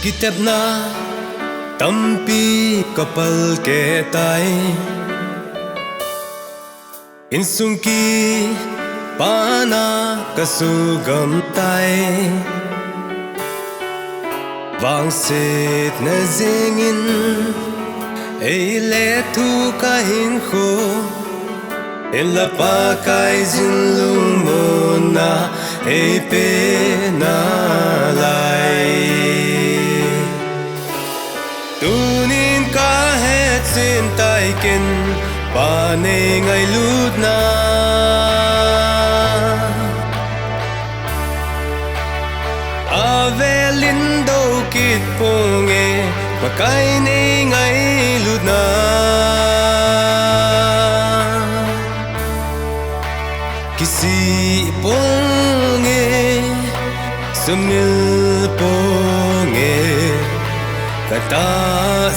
Kitap na tampi kapal ke tai Insungki pana kasugam tai Vang sit na zingin Ei le tu kahin ko Ila pa kai zin lung mo na Ei pe na lai Tunin ka het sin tai kin pa ne ngai lut na Avelin do kit ponge pa kai ne ngai lut na Kisi ponge sumil ponge Kata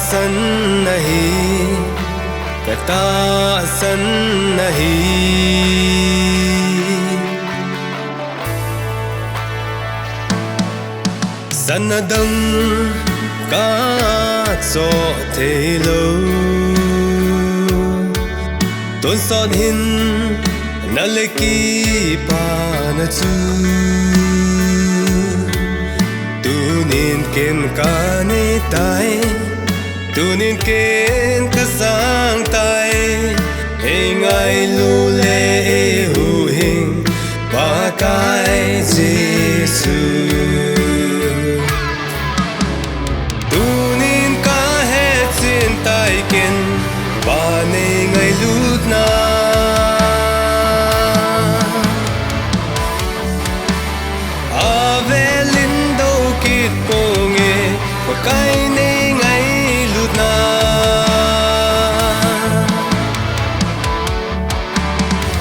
san nahi Sanadam ka so the lo Ton son hin naleki pa na chu Tunin ken ka ne tai Tunin ken ka sang tai Hei ngai lu le hu hing pa kai Giêsu Tunin ka het sin tai ken pa ne ngai lut na Avelin do kit ponge pa kai ne ngai lut na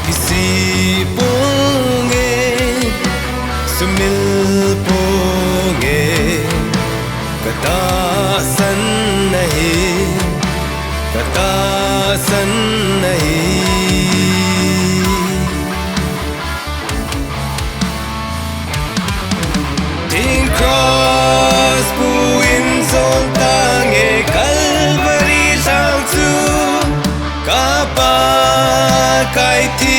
Kisi ponge sumil ponge Kata san nahi Tin cross buin zon tange Calvary sang tu Kapa kai ti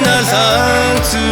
na sang tu